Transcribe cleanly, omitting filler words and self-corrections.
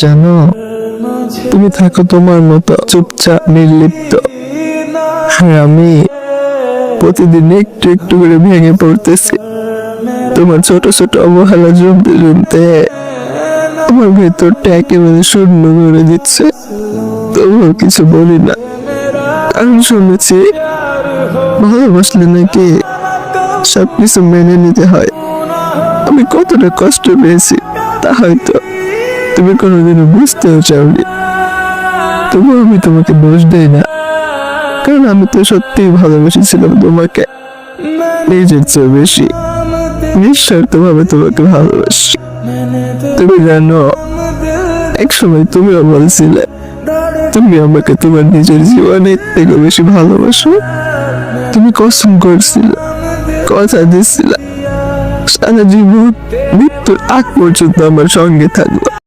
জানো, তুমি থাকো তোমার মতো চুপচাপ নির্লিপ্ত, আর আমি প্রতিদিন একটু একটু করে ভেঙে পড়তেছি। তোমার ছোট ছোট অবহেলা জমতে জমতে আমার ভেতরটা একেবারে শূন্য করে দিচ্ছে। তবুও কিছু বলি না, কারণ শুনেছি ভালোবাসলে নাকি সবকিছু মেনে নিতে হয়। আমি কতটা কষ্ট পেয়েছি তা হয়তো তুমি কোনোদিনও বুঝতেও চাওনি। তবুও আমি তোমাকে দোষ দেই না, কারণ আমি তো সত্যিই ভালোবেসেছিলাম তোমাকে, নিজের চেয়ে বেশি নিঃস্বার্থ ভাবে তোমাকে ভালোবাসি। তুমি জানো, এক সময় তুমিও বলছিলে তুমি আমাকে তোমার নিজের জীবনের থেকে বেশি ভালোবাসো। তুমি কসম করছিলে, কথা দিচ্ছিলে সারা জীবন মৃত্যুর আগ পর্যন্ত আমার সঙ্গে থাকবে।